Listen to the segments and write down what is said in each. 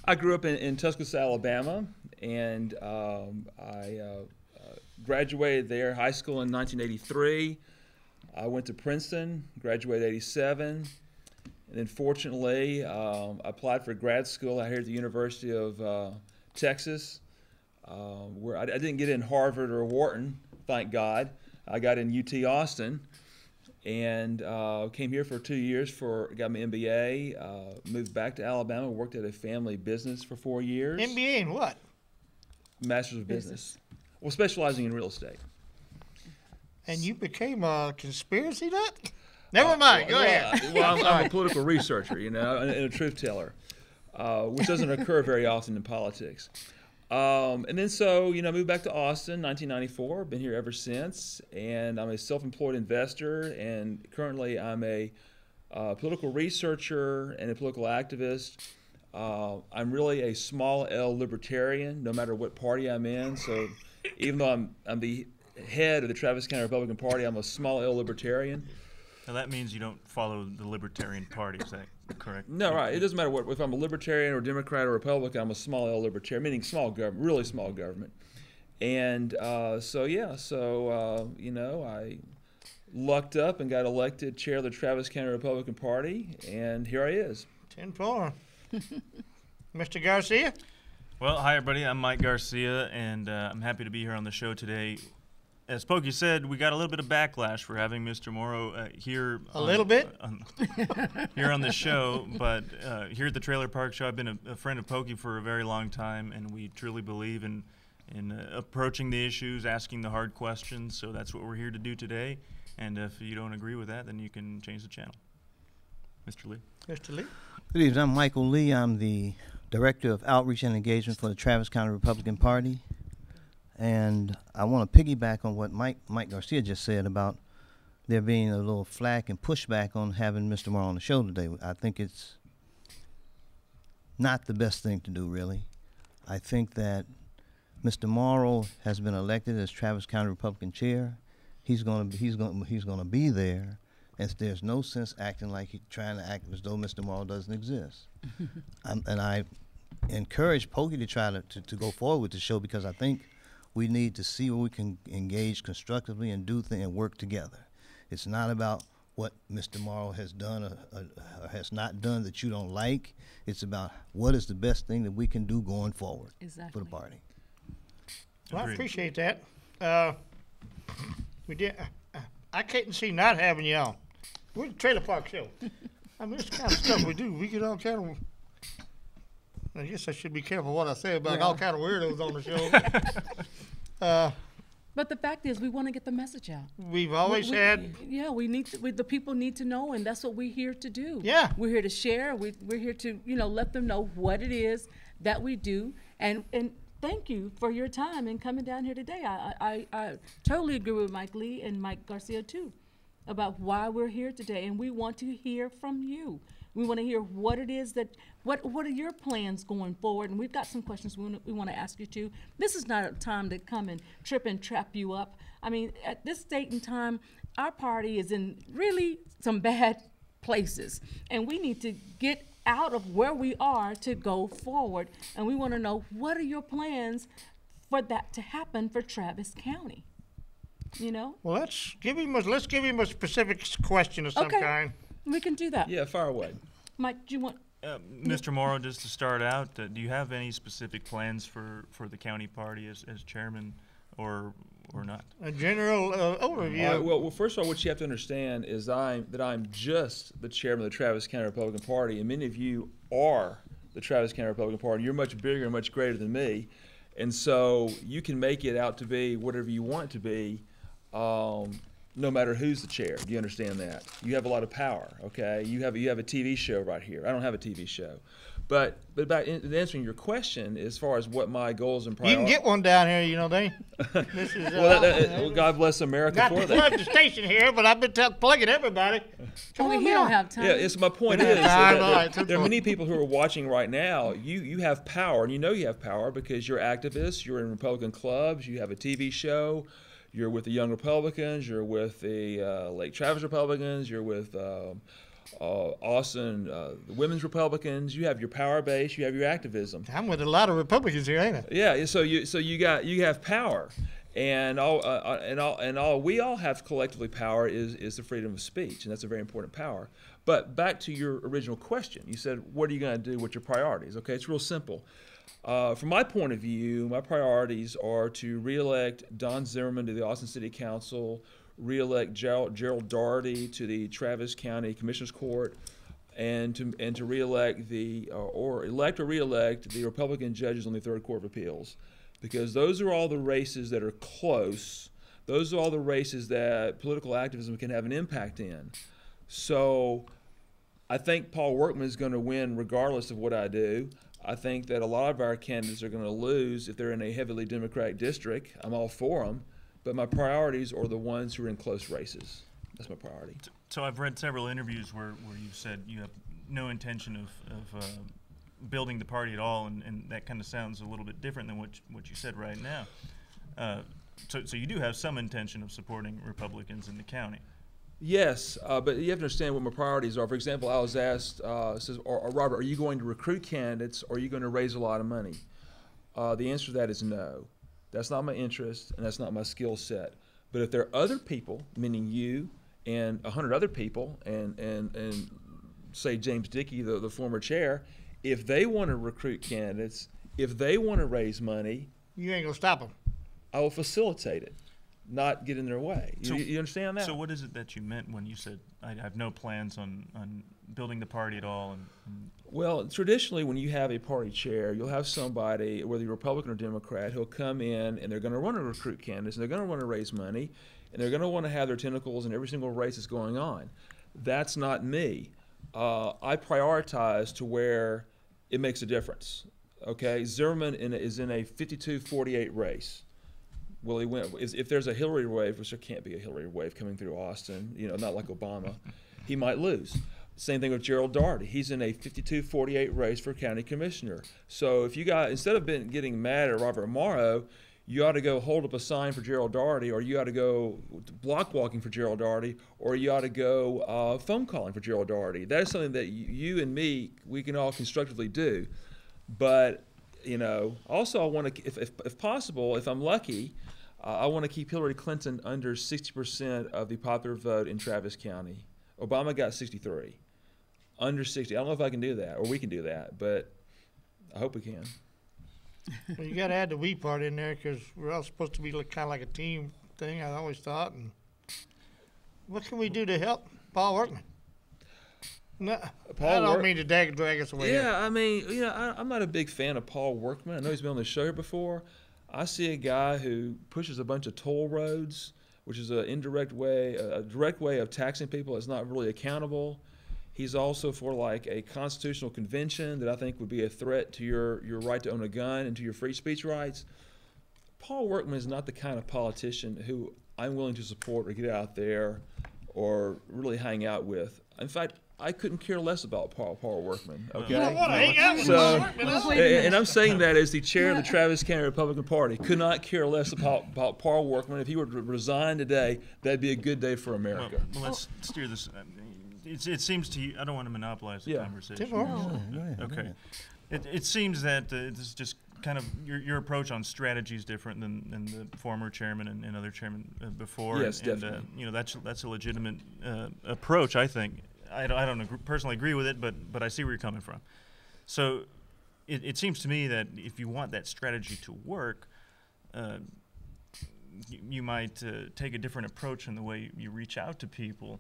I grew up in Tuscaloosa, Alabama, and I graduated there, high school in 1983. I went to Princeton, graduated in 87, and then fortunately I applied for grad school out here at the University of Texas, where I didn't get in Harvard or Wharton, thank God. I got in UT Austin, and came here for 2 years got my MBA, moved back to Alabama, worked at a family business for 4 years. MBA in what? Master's of Business. Well, specializing in real estate. And you became a conspiracy nut? Never mind, go ahead. Well, I'm a political researcher, you know, and a truth teller, which doesn't occur very often in politics. And then so, you know, moved back to Austin, 1994. Been here ever since, and I'm a self-employed investor, and currently I'm a political researcher and a political activist. I'm really a small L libertarian, no matter what party I'm in. So even though I'm the head of the Travis County Republican Party, I'm a small L libertarian. Now that means you don't follow the Libertarian Party, is that correct? No, right. It doesn't matter if I'm a Libertarian or Democrat or Republican. I'm a small L Libertarian, meaning small government, really small government. And you know, I lucked up and got elected chair of the Travis County Republican Party, and here I is. 10-4. Mr. Garcia? Well, hi everybody. I'm Mike Garcia, and I'm happy to be here on the show today. As Pokey said, we got a little bit of backlash for having Mr. Morrow here. Here on the show, but here at the Trailer Park Show, I've been a friend of Pokey for a very long time, and we truly believe in approaching the issues, asking the hard questions. So that's what we're here to do today. And if you don't agree with that, then you can change the channel. Mr. Lee. Mr. Lee. Good evening. I'm Michael Lee. I'm the Director of Outreach and Engagement for the Travis County Republican Party. And I want to piggyback on what Mike Garcia just said about there being a little flack and pushback on having Mr. Morrow on the show today. I think it's not the best thing to do, really. I think that Mr. Morrow has been elected as Travis County Republican Chair. He's going to be there, and there's no sense acting like he's trying to act as though Mr. Morrow doesn't exist. And I encourage Pokey to try to go forward with the show, because I think we need to see where we can engage constructively and do things and work together. It's not about what Mr. Morrow has done or has not done that you don't like. It's about what is the best thing that we can do going forward for the party. Well, I appreciate that. We did. I can't see not having you on. We're the Trailer Park Show. I mean, this kind of stuff we do. We get all kind of. I guess I should be careful what I say about all kind of weirdos on the show. But the fact is, we want to get the message out. We've always had. Yeah, we need to. The people need to know, and that's what we're here to do. Yeah, we're here to share. We're here to let them know what it is that we do, and thank you for your time and coming down here today. I totally agree with Mike Lee and Mike Garcia too about why we're here today, and we want to hear from you. We want to hear what it is what are your plans going forward, and we've got some questions we want to ask you too. This is not a time to come and trip and trap you up. I mean, at this date and time, our party is in really some bad places, and we need to get out of where we are to go forward, and we want to know what are your plans for that to happen for Travis County. Well, let's give him a specific question of some kind. We can do that. Yeah, fire away. Mike, do you want? Mr. Morrow, just to start out, do you have any specific plans for the county party as chairman, or not? A general overview. Well, first of all, what you have to understand is that I'm just the chairman of the Travis County Republican Party, and many of you are the Travis County Republican Party. You're much bigger and much greater than me, and so you can make it out to be whatever you want it to be, no matter who's the chair. Do you understand that? You have a lot of power, okay? You have a TV show right here. I don't have a TV show. But about answering your question, as far as what my goals and priorities... You can get one down here, Danny. This is, well, God bless America for that. Not to plug the station here, but I've been plugging everybody. We don't have time. Yeah, my point is that there are many people who are watching right now. You have power, and you have power because you're activists, you're in Republican clubs, you have a TV show, you're with the Young Republicans, you're with the Lake Travis Republicans, you're with Austin, the women's Republicans. You have your power base. You have your activism. I'm with a lot of Republicans here, ain't I? Yeah. So you have power, and all we all have collectively power is the freedom of speech, and that's a very important power. But back to your original question, you said, what are you going to do with your priorities? Okay, it's real simple. From my point of view, my priorities are to reelect Don Zimmerman to the Austin City Council, reelect Gerald Daugherty to the Travis County Commissioners Court, and to reelect elect or reelect the Republican judges on the Third Court of Appeals, because those are all the races that are close. Those are all the races that political activism can have an impact in. So I think Paul Workman is going to win regardless of what I do. I think that a lot of our candidates are going to lose if they're in a heavily Democratic district. I'm all for them, but my priorities are the ones who are in close races. That's my priority. So I've read several interviews where you've said you have no intention of building the party at all, and that kind of sounds a little bit different than what you said right now. So you do have some intention of supporting Republicans in the county. Yes, but you have to understand what my priorities are. For example, I was asked, Robert, are you going to recruit candidates, or are you going to raise a lot of money? The answer to that is no. That's not my interest, and that's not my skill set. But if there are other people, meaning you and 100 other people, and say James Dickey, the former chair, if they want to recruit candidates, if they want to raise money, You ain't gonna stop them. I will facilitate it, not get in their way. You understand that? So what is it that you meant when you said, I have no plans on building the party at all? Well, traditionally, when you have a party chair, you'll have somebody, whether you're Republican or Democrat, who'll come in and they're going to want to recruit candidates, and they're going to want to raise money, and they're going to want to have their tentacles in every single race that's going on. That's not me. I prioritize to where it makes a difference. Okay, Zimmerman is in a 52-48 race. Will he win? If there's a Hillary wave, which there can't be a Hillary wave coming through Austin, not like Obama, he might lose. Same thing with Gerald Daugherty. He's in a 52-48 race for county commissioner. So if you got, instead of getting mad at Robert Morrow, you ought to go hold up a sign for Gerald Daugherty, or you ought to go block walking for Gerald Daugherty, or you ought to go phone calling for Gerald Daugherty. That is something that you and me, we can all constructively do. But, also I want to, if possible, if I'm lucky, I want to keep Hillary Clinton under 60% of the popular vote in Travis County. Obama got 63. Under 60. I don't know if I can do that, or we can do that, but I hope we can. Well, you got to add the we part in there, because we're all supposed to be kind of like a team thing, I always thought. And what can we do to help Paul Workman? No, I don't mean to drag us away. Yeah, I mean, I'm not a big fan of Paul Workman. I know he's been on the show here before. I see a guy who pushes a bunch of toll roads, which is a direct way of taxing people that's not really accountable. He's also for like a constitutional convention that I think would be a threat to your right to own a gun and to your free speech rights. Paul Workman is not the kind of politician who I'm willing to support or get out there or really hang out with. In fact, I couldn't care less about Paul Workman. Okay, You don't want to hang out with Paul Workman. And I'm saying that as the chair of the Travis County Republican Party. Could not care less about Paul Workman. If he were to resign today, that'd be a good day for America. Well, let's steer this. It seems to you, I don't want to monopolize the conversation. Okay. It seems that this is just kind of your approach on strategy is different than the former chairman and other chairmen before. Yes, definitely. That's a legitimate approach, I think. I don't personally agree with it, but I see where you're coming from. So it seems to me that if you want that strategy to work, you might take a different approach in the way you reach out to people.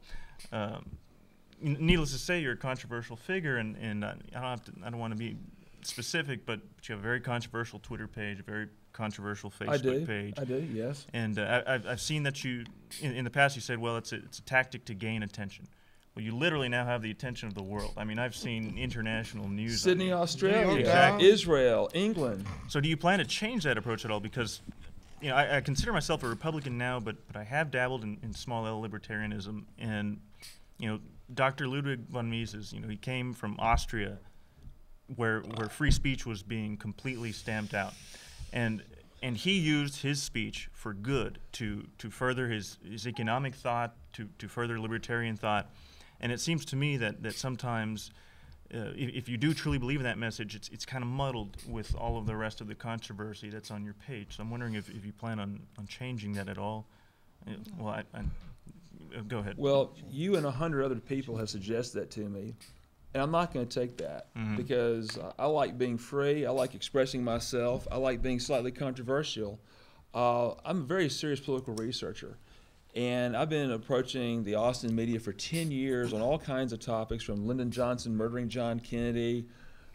Needless to say, you're a controversial figure, and I don't want to be specific, but you have a very controversial Twitter page, a very controversial Facebook page. I do, yes. And I've seen that you, in the past, you said, well, it's a tactic to gain attention. Well, you literally now have the attention of the world. I mean, I've seen international news. Sydney, Australia, exactly. Israel, England. So do you plan to change that approach at all? Because, I consider myself a Republican now, but I have dabbled in small L libertarianism. And, Dr. Ludwig von Mises, he came from Austria, where free speech was being completely stamped out. And he used his speech for good to further his economic thought, to further libertarian thought. And it seems to me that sometimes, if you do truly believe in that message, it's kind of muddled with all of the rest of the controversy that's on your page. So I'm wondering if you plan on changing that at all. Well, go ahead. Well, you and 100 other people have suggested that to me, and I'm not going to take that because I like being free. I like expressing myself. I like being slightly controversial. I'm a very serious political researcher, and I've been approaching the Austin media for 10 years on all kinds of topics, from Lyndon Johnson murdering John Kennedy,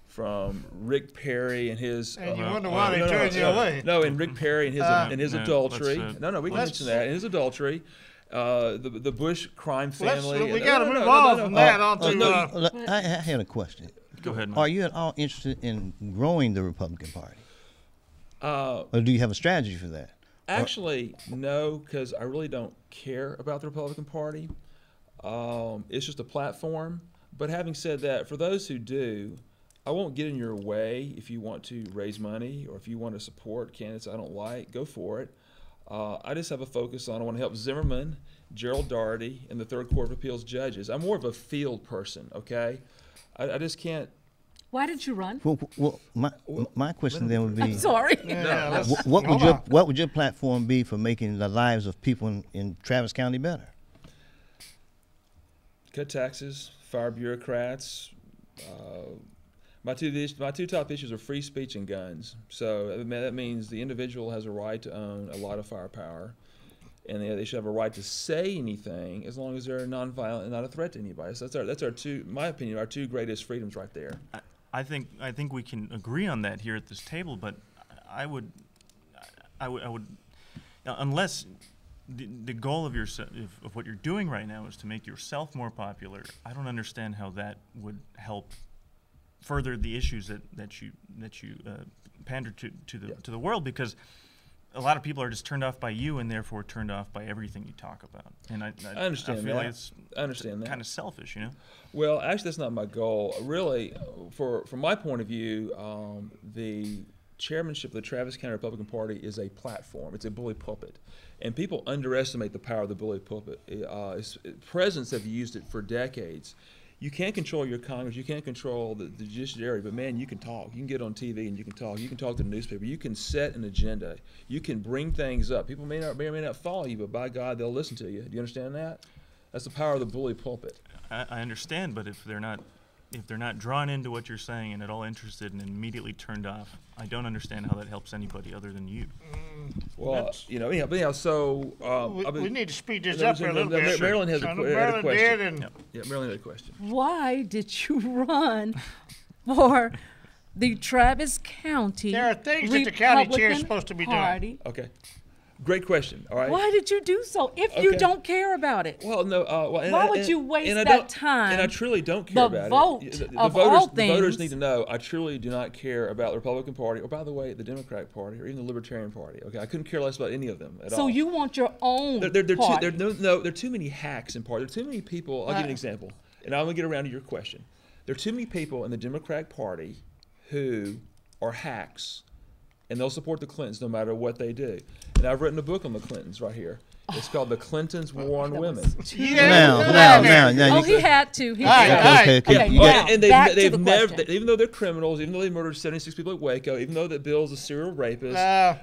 from Rick Perry and his. And you wonder why they turned you away. No, and Rick Perry and his adultery. No, we can let's- mention that. And his adultery. The Bush crime family. We got to move on from that on to. I had a question. Go ahead, Mike. Are you at all interested in growing the Republican Party? Or do you have a strategy for that? Actually, no, because I really don't care about the Republican Party. It's just a platform. But having said that, for those who do, I won't get in your way. If you want to raise money or if you want to support candidates I don't like, go for it. I just have a focus on I want to help Zimmerman, Gerald Daugherty, and the Third Court of Appeals judges. I'm more of a field person, okay? I just can't. Why did you run? Well, my question then would be, I'm sorry. Yeah, what would your platform be for making the lives of people in Travis County better? Cut taxes, fire bureaucrats. My two top issues are free speech and guns. So that means the individual has a right to own a lot of firepower, and they should have a right to say anything as long as they're nonviolent and not a threat to anybody. So that's our two, in my opinion, our two greatest freedoms right there. I think we can agree on that here at this table, but I would unless the goal of of what you're doing right now is to make yourself more popular, I don't understand how that would help further the issues that you pander to the world, because a lot of people are just turned off by you and therefore turned off by everything you talk about. And I understand I feel that. like it's I understand that. kind of selfish, you know. Well, actually, that's not my goal. Really, from my point of view, the chairmanship of the Travis County Republican Party is a platform. It's a bully pulpit. And people underestimate the power of the bully pulpit. Presidents have used it for decades. You can't control your Congress. You can't control the judiciary, but man, you can talk. You can get on TV and you can talk. You can talk to the newspaper. You can set an agenda. You can bring things up. People may or may not follow you, but by God, they'll listen to you. Do you understand that? That's the power of the bully pulpit. I understand, but if they're not drawn into what you're saying and at all interested and immediately turned off, I don't understand how that helps anybody other than you. Well, anyhow, so we need to speed this up a little bit. Marilyn has a Marilyn question. did, and Yeah, Marilyn had a question. Why did you run for the Travis County there are things that the county chair is Republican supposed to be doing. Party? Okay, great question. All right. Why did you do so if you Okay. don't care about it? Well, no. Why would you waste and I that don't- time? And I truly don't care The about vote it. The of voters, all the voters things- need to know I truly do not care about the Republican Party, or by the way, the Democratic Party, or even the Libertarian Party. Okay, I couldn't care less about any of them at all. So you want your own There are party? there are too many hacks in party. There are too many people. I'll give you an example, and I'm gonna get around to your question. There are too many people in the Democratic Party who are hacks, and they'll support the Clintons no matter what they do. And I've written a book on the Clintons right here. It's called The Clintons' War on Women. Now, Oh, he had to. He All right, did. all right. Okay, you now, And back to they've the never, question. even though they're criminals, even though they murdered 76 people at Waco, even though that Bill's a serial rapist,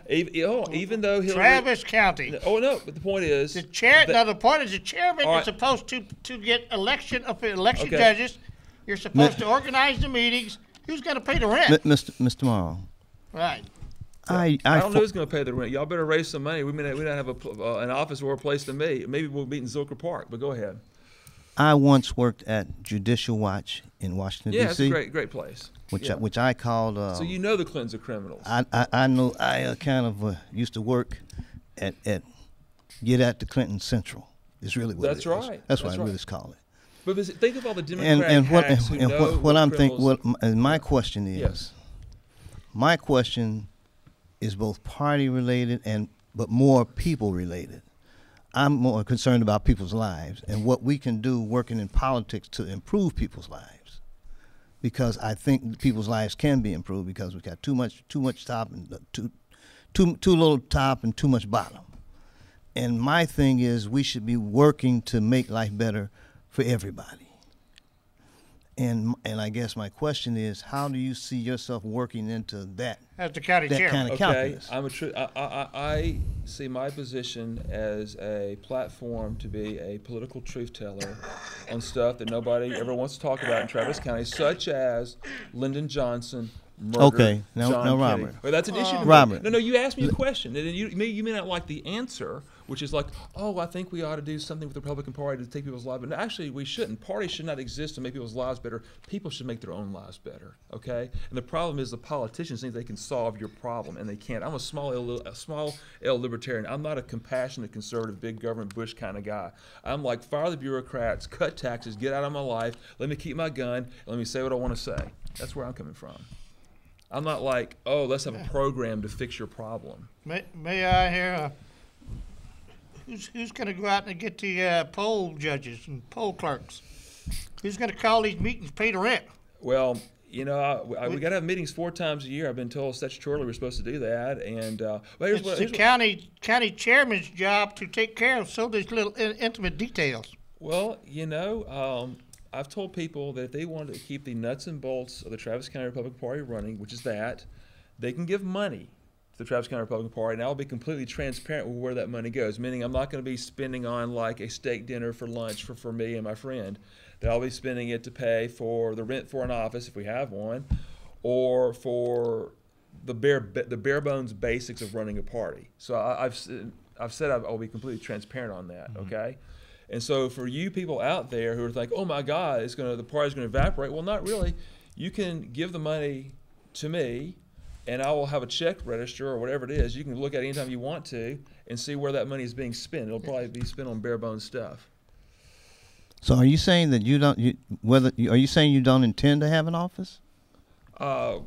even though Hillary. Travis County. Oh no, but the point is, The chair. that- Now the point is, the chairman All is right. supposed to get election Okay. judges. You're supposed to organize the meetings. Who's going to pay the rent? Mr. Morrow, Right. I don't know who's going to pay the rent. Y'all better raise some money. We may not have an office or a place to meet. Maybe we'll meet in Zilker Park. But go ahead. I once worked at Judicial Watch in Washington Yeah, it's a D.C., great place. which Yeah. which I called. So you know the Clintons are criminals. I know I kind of used to work at Get at the Clinton Central. It's really what That's it is. right. That's what That's I really right. call it. But think of all the Democratic hacks who know what I'm thinking. criminals- My question is. Yes. My question is both party related but more people related. I'm more concerned about people's lives and what we can do working in politics to improve people's lives, because I think people's lives can be improved because we've got too much top and too little top and too much bottom. And my thing is we should be working to make life better for everybody. And I guess my question is, how do you see yourself working into that? As the county That chairman. kind of Okay, calculus. I see my position as a platform to be a political truth teller on stuff that nobody ever wants to talk about in Travis County, such as Lyndon Johnson murdered Okay, now John Kennedy. Robert. Well, that's an issue to me. Robert. No, you asked me a question, and you may not like the answer, which is like, oh, I think we ought to do something with the Republican Party to take people's lives. But no, actually, we shouldn't. Parties should not exist to make people's lives better. People should make their own lives better, okay? And the problem is the politicians think they can solve your problem, and they can't. I'm a small L libertarian. I'm not a compassionate, conservative, big government Bush kind of guy. I'm like, fire the bureaucrats, cut taxes, get out of my life, let me keep my gun, and let me say what I want to say. That's where I'm coming from. I'm not like, oh, let's have a program to fix your problem. May I hear who's going to go out and get the poll judges and poll clerks? Who's going to call these meetings, pay the rent? Well, we got to have meetings 4 times a year. I've been told statutorily we're supposed to do that. And well, It's the county chairman's job to take care of some of these little intimate details. Well, I've told people that if they want to keep the nuts and bolts of the Travis County Republican Party running, which is that, they can give money to the Travis County Republican Party, and I'll be completely transparent with where that money goes, meaning I'm not going to be spending on like a steak dinner for lunch for me and my friend. That I'll be spending it to pay for the rent for an office, if we have one, or for the bare bones basics of running a party. So I've said I'll be completely transparent on that, okay? And so for you people out there who are like, oh my God, the party's going to evaporate. Well, not really. You can give the money to me, and I will have a check register or whatever it is. You can look at it anytime you want to and see where that money is being spent. It'll probably be spent on bare bones stuff. So are you saying that are you saying you don't intend to have an office? If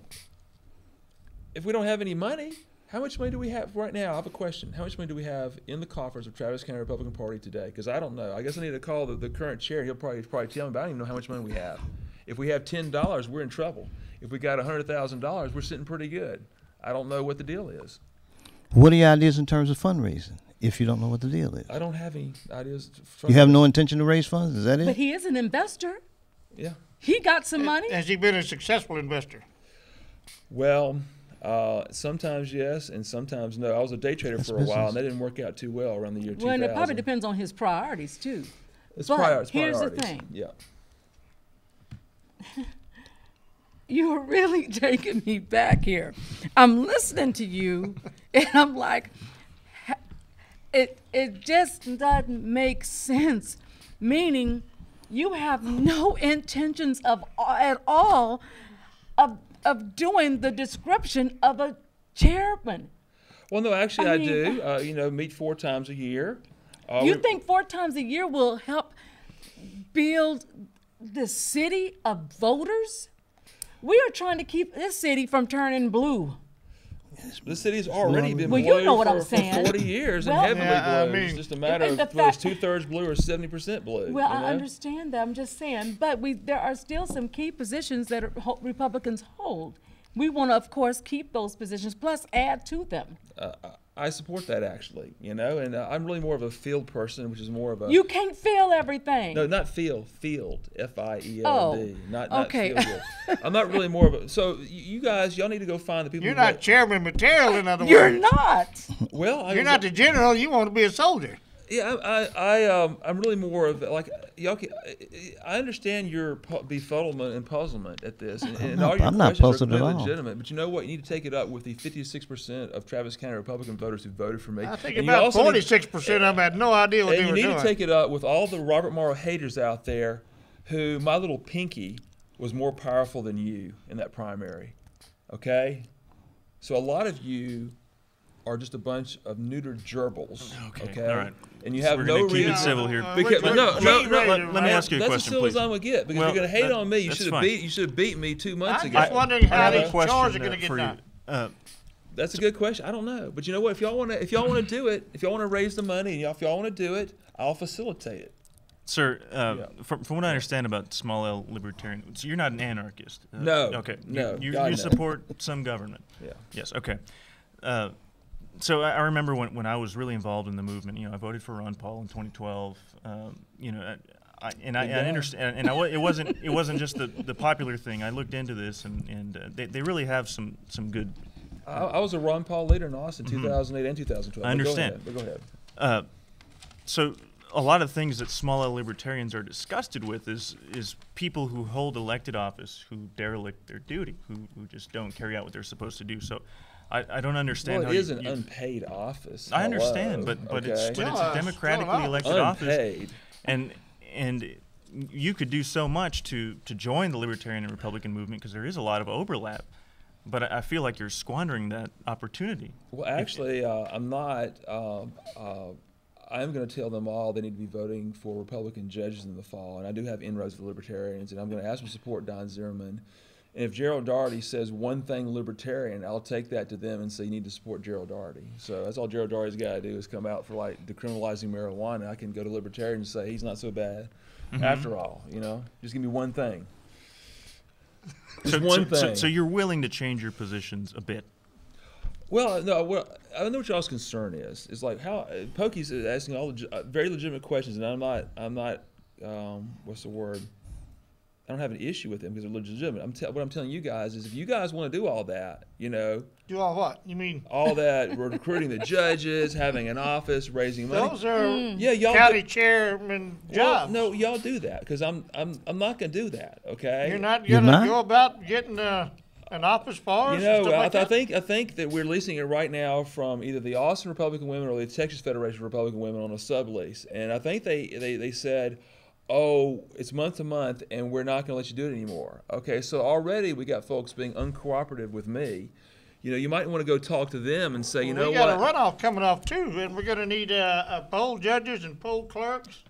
we don't have any money, how much money do we have right now? I have a question. How much money do we have in the coffers of Travis County Republican Party today? Because I don't know. I guess I need to call the current chair. He'll probably tell me, but I don't even know how much money we have. If we have $10, we're in trouble. If we got $100,000, we're sitting pretty good. I don't know what the deal is. What are your ideas in terms of fundraising, if you don't know what the deal is? I don't have any ideas. You have no intention to raise funds? Is that it? But he is an investor. Yeah. He got some money. Has he been a successful investor? Well, sometimes yes, and sometimes no. I was a day trader for a while, and that didn't work out too well around the year 2000. Well, and it probably depends on his priorities, too. It's But priorities. here's the thing. Yeah. You're really taking me back here. I'm listening to you, and I'm like, it just doesn't make sense. Meaning, you have no intentions at all of doing the description of a chairman. Well, no, actually, I I mean, do. Meet 4 times a year. You think 4 times a year will help build the city of voters? We are trying to keep this city from turning blue. The city's already been Well, blue you know what for, I'm saying. for 40 years Well, and heavily Yeah, I blue. It's mean- just a matter And of the whether it's fact- 2/3 blue or 70% blue. Well, you know? I understand that. I'm just saying. But there are still some key positions that Republicans hold. We want to, of course, keep those positions, plus add to them. I support that, actually, and I'm really more of a field person, which is more of a... You can't feel everything. No, not field, F-I-E-L-D, Oh, not okay. feel good. I'm not really more of a... So you guys, y'all need to go find the people You're who not chairman material, in other You're words. not. Well, You're not the general. You want to be a soldier. Yeah, I'm really more of like y'all. I understand your befuddlement and puzzlement at this, and all your I'm not questions are puzzled at all. legitimate. But you know what? You need to take it up with the 56% of Travis County Republican voters who voted for me. I think And you about also need- 46% of them had no idea what And they you were need doing. to take it up with all the Robert Morrow haters out there, who my little pinky was more powerful than you in that primary. Okay, so a lot of you are just a bunch of neutered gerbils. Okay, all right. And you So have we're no gonna keep it reason. civil here. Because, no. Let me ask you a That's question, as civil as please. I'm gonna get, because Well, if you're gonna hate that- on me, you that's should have fine. beat me 2 months I'm ago. just wondering how I have a these question chores are going to get for done. you. That's a good question. I don't know, but you know what? If y'all want to do it, if y'all want to raise the money, and if y'all want to do it, I'll facilitate it. Sir, from what I understand about small L libertarian, so you're not an anarchist. No, Okay. no, You God, no. support some government. Yeah. Yes. Okay. So I remember when I was really involved in the movement. I voted for Ron Paul in 2012. I understand, and it wasn't just the popular thing. I looked into this, and they really have some good. I was a Ron Paul leader in Austin, 2008 and 2012. I understand. But go ahead. So a lot of things that small L libertarians are disgusted with is people who hold elected office who derelict their duty, who just don't carry out what they're supposed to do. So I don't understand. Well, how it is an unpaid office. I understand, but okay. it's a democratically elected unpaid. office, and you could do so much to join the Libertarian and Republican movement because there is a lot of overlap. But I feel like you're squandering that opportunity. Well, actually, I'm not. I'm going to tell them all they need to be voting for Republican judges in the fall, and I do have inroads with libertarians, and I'm going to ask them to support Don Zimmerman. And if Gerald Daugherty says one thing libertarian, I'll take that to them and say you need to support Gerald Daugherty. So that's all Gerald Daugherty's got to do is come out for like decriminalizing marijuana. I can go to libertarian and say he's not so bad after all. Just give me one thing. One thing. So you're willing to change your positions a bit. Well, no. I know what y'all's concern is. It's like how Pokey's asking all the very legitimate questions, and I'm not. What's the word? I don't have an issue with them because they're legitimate. What I'm telling you guys is, if you guys want to do all that, do all what? You mean all that? We're recruiting the judges, having an office, raising money. Those are y'all county chairman jobs. No, y'all do that because I'm not going to do that. Okay. You're not going to go about getting an office for us. I think that we're leasing it right now from either the Austin Republican Women or the Texas Federation of Republican Women on a sublease, and I think they said, oh, it's month to month, and we're not going to let you do it anymore. Okay, so already we got folks being uncooperative with me. You might want to go talk to them and say, we got a runoff coming off too, and we're going to need poll judges and poll clerks.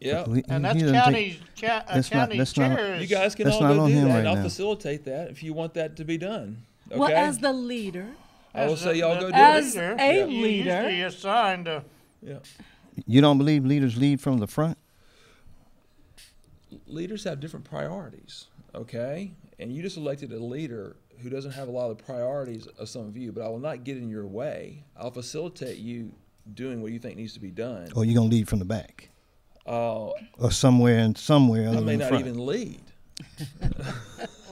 Yeah, and that's county chair. You guys can all go do that, and I'll facilitate that if you want that to be done. Okay? Well, as the leader, I will say y'all go do it. As a leader, usually assigned to. Yeah. You don't believe leaders lead from the front? Leaders have different priorities, okay? And you just elected a leader who doesn't have a lot of the priorities of some of you, but I will not get in your way. I'll facilitate you doing what you think needs to be done. Or you're going to lead from the back? Or somewhere other I may than the not front. even lead.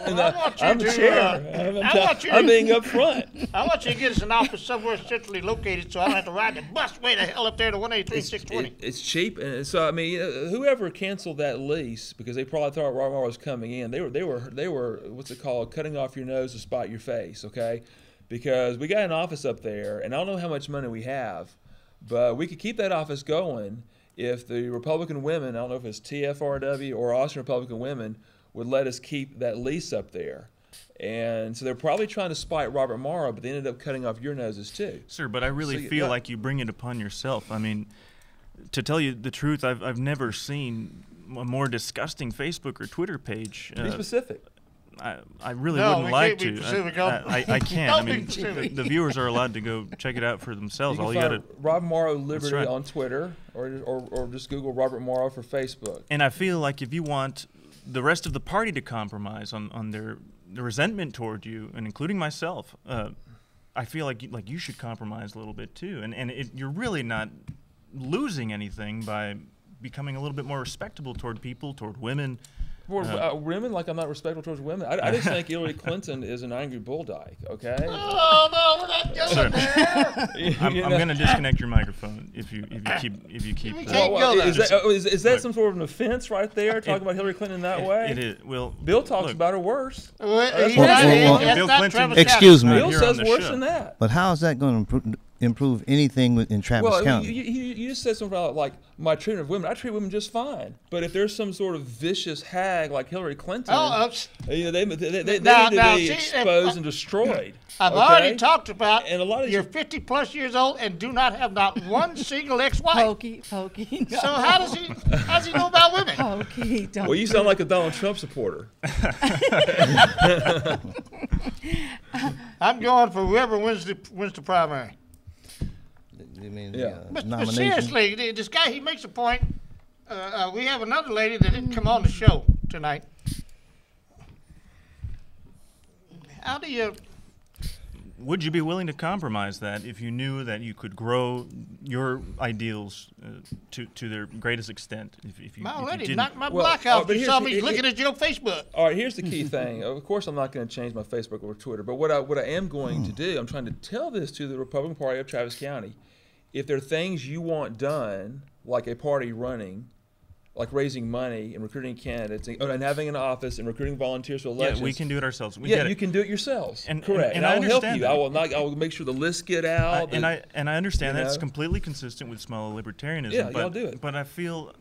I'm the chair. I'm being up front. I want you to get us an office somewhere centrally located so I don't have to ride the bus way the hell up there to 183 and 620. It's cheap, and so I mean, whoever canceled that lease because they probably thought Robert Morrow was coming in, they were what's it called, cutting off your nose to spite your face, okay? Because we got an office up there, and I don't know how much money we have, but we could keep that office going if the Republican women, I don't know if it's TFRW or Austin Republican Women, would let us keep that lease up there. And so they're probably trying to spite Robert Morrow, but they ended up cutting off your noses too. Sir, but I really feel like you bring it upon yourself. I mean, to tell you the truth, I've never seen a more disgusting Facebook or Twitter page. Be specific. I really wouldn't like to. I can't. I mean, the viewers are allowed to go check it out for themselves. You can find Robert Morrow Liberty on Twitter, or just Google Robert Morrow for Facebook. And I feel like if you want the rest of the party to compromise on their resentment toward you, and including myself, I feel like you should compromise a little bit too. And you're really not losing anything by becoming a little bit more respectable toward people, toward women. Women, like I'm not respectful towards women. I just think Hillary Clinton is an angry bulldyke. Okay. Oh no, we're not going there. I'm going to disconnect your microphone if you keep. Is that some sort of an offense right there? Talking about Hillary Clinton in that way? It is. Well, Bill talks about her worse. Bill Clinton. Excuse me. Bill says worse than that. But how is that going to improve anything in Travis County? You just said something about like my treatment of women. I treat women just fine. But if there's some sort of vicious hag like Hillary Clinton, they need to be exposed and destroyed. I've already talked about, and a lot of you're 50 plus years old and do not have not one single ex-wife. Pokey. No. So how does he know about women? Pokey, don't. Well, you sound like a Donald Trump supporter. I'm going for whoever wins the primary. You mean but seriously, this guy, he makes a point. We have another lady that didn't come on the show tonight. How do you... would you be willing to compromise that if you knew that you could grow your ideals to their greatest extent? If you My lady didn't? knocked my block out. but You saw here's- me looking at your Facebook. All right, here's the key thing. Of course, I'm not going to change my Facebook or Twitter, but what I am going to do, I'm trying to tell this to the Republican Party of Travis County. If there are things you want done, like a party running, like raising money and recruiting candidates and having an office and recruiting volunteers for elections. Yeah, we can do it ourselves. We Yeah, get it. you can do it yourselves. And- Correct. and I I will help understand you. that. I will make sure the lists get out. And I understand you that's know? completely consistent with small libertarianism. Yeah, but, y'all do it. But I feel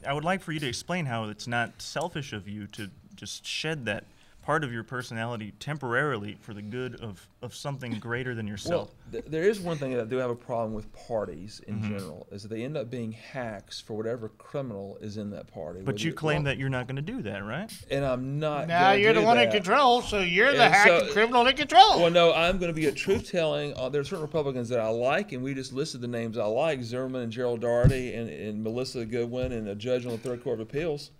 I would like for you to explain how it's not selfish of you to just shed that part of your personality temporarily for the good of something greater than yourself. Well, there is one thing that I do have a problem with parties in general, is that they end up being hacks for whatever criminal is in that party. But you claim that you're not going to do that, right? And I'm not. Now gonna you're the do one in that. control, so you're the And hacking so- criminal in control. Well, no, I'm going to be a truth-telling. There are certain Republicans that I like, and we just listed the names I like: Zimmerman and Gerald Daugherty and Melissa Goodwin and a judge on the Third Court of Appeals.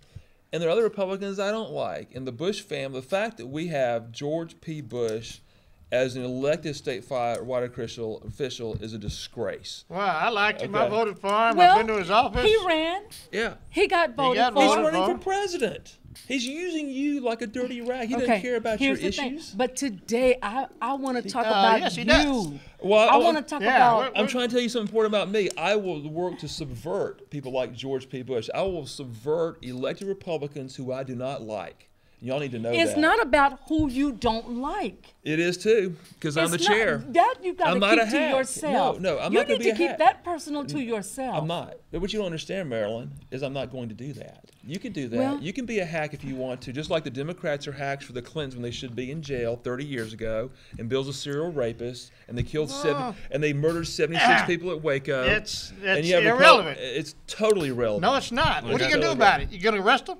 And there are other Republicans I don't like. In the Bush family, the fact that we have George P. Bush as an elected statewide official is a disgrace. Well, I liked him. I Okay. voted for him. Well, I've been to his office. he ran. Yeah. He got voted got for. He's voted running for. for president. He's using you like a dirty rag. He Okay, doesn't care about your here's the thing. issues. But today, I want to talk about yes, he you. does. Well, I want to talk yeah, about. we're- I'm trying to tell you something important about me. I will work to subvert people like George P. Bush. I will subvert elected Republicans who I do not like. Y'all need to know It's that. not about who you don't like. It is too, because I'm the It's not- chair. That you got I'm to not a keep to hack. yourself. No, I'm you not gonna need be to a keep hack. that personal to yourself. I'm not. But what you don't understand, Marilyn, is I'm not going to do that. You can do that. Well- You can be a hack if you want to, just like the Democrats are hacks for the Clintons when they should be in jail 30 years ago, and Bill's a serial rapist, and they killed and they murdered 76 people at Waco. It's and you have irrelevant. It's totally irrelevant. No, it's not. What are you It's going to do totally about it? You going to arrest him?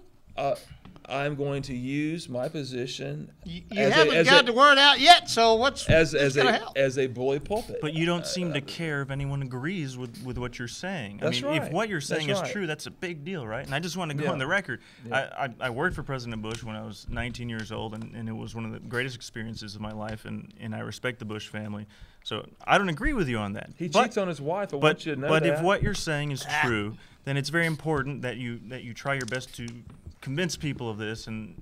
I'm going to use my position You as haven't got the word out yet, so what's as gonna a help? as a bully pulpit. But you don't seem to care if anyone agrees with what you're saying. That's I mean, right. if what you're saying That's is right. true, that's a big deal, right? And I just want to go Yeah. on the record. I worked for President Bush when I was 19 years old, and it was one of the greatest experiences of my life, and I respect the Bush family. So I don't agree with you on that. He But- cheats on his wife. I But, want you to know but that. if what you're saying is true, then it's very important that you try your best to convince people of this. And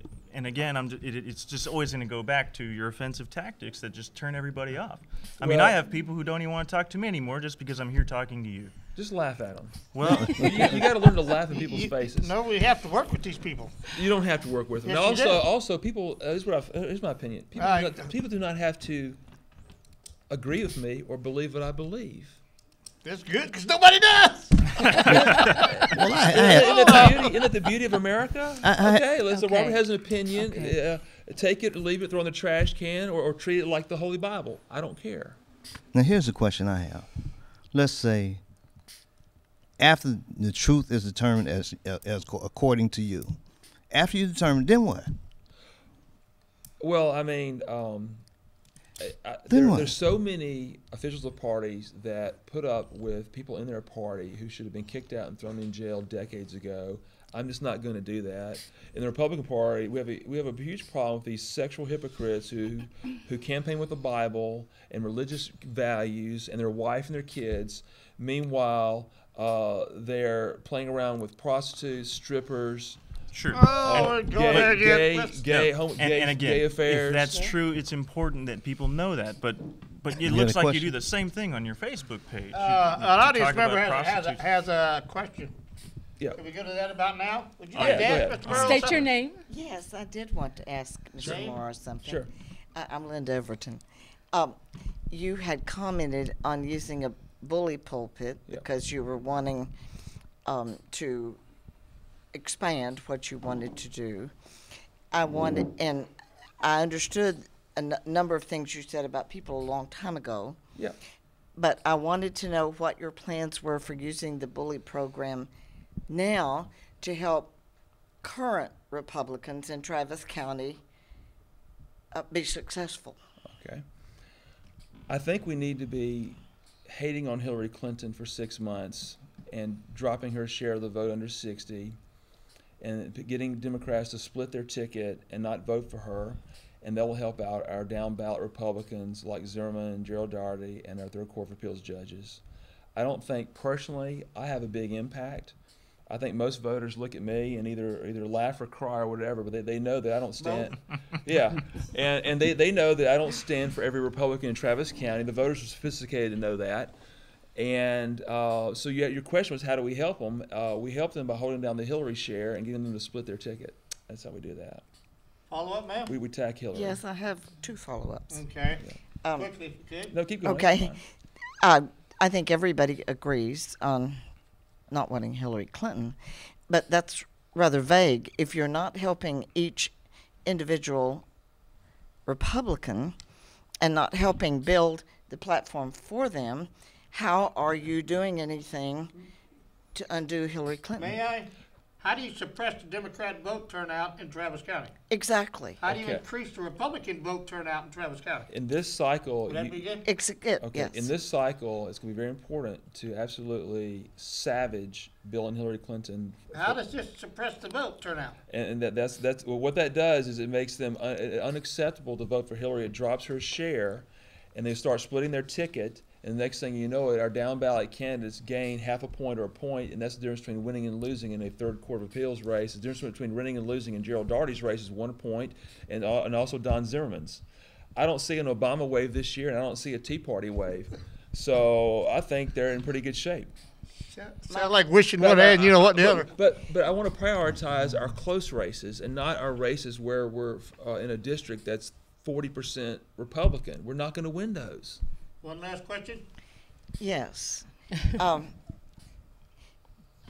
again, it's just always going to go back to your offensive tactics that just turn everybody off. I mean, Well- I have people who don't even want to talk to me anymore just because I'm here talking to you. Just laugh at them. Well, You got to learn to laugh in people's faces. No, we have to work with these people. You don't have to work with them. Yes, Now, you do. also, people. Here's my opinion. People, All do right. not, people do not have to agree with me or believe what I believe. That's good, because nobody does. Well, Isn't that the beauty of America? I- Okay, so Okay. Robert has an opinion. Okay. Take it, leave it, throw it in the trash can, or treat it like the Holy Bible. I don't care. Now, here's the question I have. Let's say, after the truth is determined as according to you, after you determine, then what? Well, I mean, Then what? there's so many officials of parties that put up with people in their party who should have been kicked out and thrown in jail decades ago. I'm just not going to do that. In the Republican Party, we have a huge problem with these sexual hypocrites who campaign with the Bible and religious values and their wife and their kids. Meanwhile, they're playing around with prostitutes, strippers, sure. Oh, we're going there again. And again, gay affairs. if that's true, it's important that people know that. But it You looks got a like you question? do the same thing on your Facebook page. An audience talk member about has prostitutes. a question. Yeah. Can we go to that about now? Would you Yeah, like to go ask ahead. Mr. Burrow State your something? name. Yes, I did want to ask Mr. Jane? Morrow something. Sure. I'm Linda Overton. You had commented on using a bully pulpit Yeah. because you were wanting to expand what you wanted to do. And I understood a number of things you said about people a long time ago, Yeah. but I wanted to know what your plans were for using the bully program now to help current Republicans in Travis County be successful. Okay. I think we need to be hating on Hillary Clinton for 6 months and dropping her share of the vote under 60 and getting Democrats to split their ticket and not vote for her and that will help out our down ballot Republicans like Zimmerman and Gerald Daugherty and our Third Court of Appeals judges. I don't think personally I have a big impact. I think most voters look at me and either laugh or cry or whatever, but they know that I don't stand. Yeah, and they know that I don't stand for every Republican in Travis County. The voters are sophisticated to know that. And so your question was, how do we help them? We help them by holding down the Hillary share and getting them to split their ticket. That's how we do that. Follow up, ma'am? We tack Hillary. Yes, I have 2 follow-ups. Okay. Quickly, if you could. No, keep going. Okay. I think everybody agrees on not wanting Hillary Clinton, but that's rather vague. If you're not helping each individual Republican and not helping build the platform for them, how are you doing anything to undo Hillary Clinton? May I? How do you suppress the Democrat vote turnout in Travis County? Exactly. How do you Okay. increase the Republican vote turnout in Travis County? In this cycle, Would that be good? okay. Yes. In this cycle, it's going to be very important to absolutely savage Bill and Hillary Clinton. How does this suppress the vote turnout? And that's well, what that does is it makes them unacceptable to vote for Hillary. It drops her share, and they start splitting their ticket. And the next thing you know, our down ballot candidates gain half a point or a point, and that's the difference between winning and losing in a Third Court of Appeals race. The difference between winning and losing in Gerald Daugherty's race is 1 point, and also Don Zimmerman's. I don't see an Obama wave this year, and I don't see a Tea Party wave. So I think they're in pretty good shape. Sound like wishing one hand, you know what the other. But I want to prioritize our close races and not our races where we're in a district that's 40% Republican. We're not going to win those. One last question. Yes.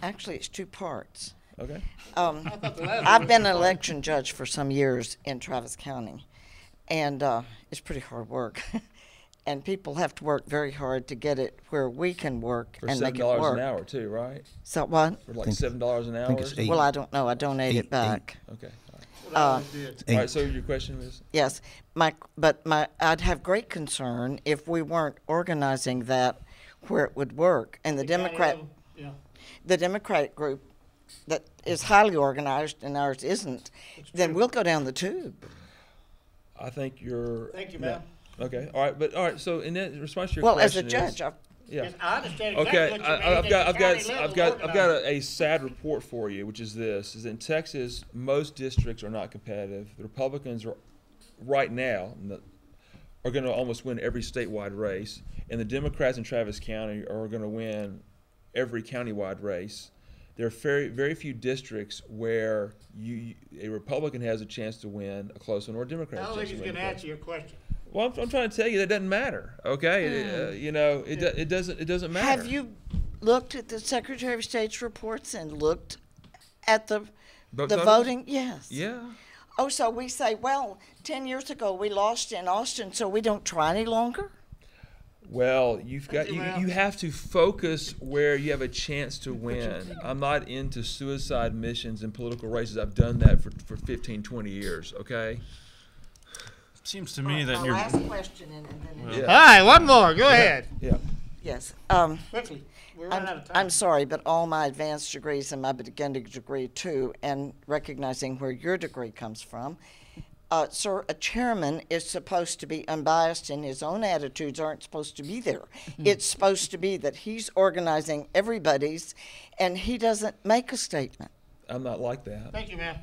Actually, it's 2 parts. Okay. I've been an election judge for some years in Travis County, and it's pretty hard work. And people have to work very hard to get it where we can work For and make it $7 work. an hour too, right? So what? For like $7 an hour. I think it's 8. Well, I don't know. I donate it back. Okay. All right. What I always did. All right. So your question is? Yes, I'd have great concern if we weren't organizing that where it would work. And the Yeah. Democratic group that is highly organized and ours isn't, then we'll go down the tube. I think you're. Thank you, ma'am. Okay. All right. So in response to your Well, as a question judge, yeah. Yes, I understand exactly Okay, what you mean. I've got a sad report for you, which is this: is in Texas, most districts are not competitive. The Republicans are right now are going to almost win every statewide race, and the Democrats in Travis County are going to win every countywide race. There are very few districts where a Republican has a chance to win a close one or a Democrat I has a don't chance think to he's win going a to close answer your question. Well, I'm trying to tell you that doesn't matter. Okay, it doesn't matter. Have you looked at the Secretary of State's reports and looked at the voting? Yes. Yeah. Oh, so we say, well, 10 years ago we lost in Austin, so we don't try any longer? Well, you ma'am. have to focus where you have a chance to win. I'm not into suicide missions and political races. I've done that for 15, 20 years. Okay. Seems to me that My you're. last question, and then Yeah. All right, one more. Go ahead. Yeah. yes. Quickly. We're running out of time. I'm sorry, but all my advanced degrees and my beginning degree too, and recognizing where your degree comes from, sir, a chairman is supposed to be unbiased, and his own attitudes aren't supposed to be there. It's supposed to be that he's organizing everybody's, and he doesn't make a statement. I'm not like that. Thank you, ma'am.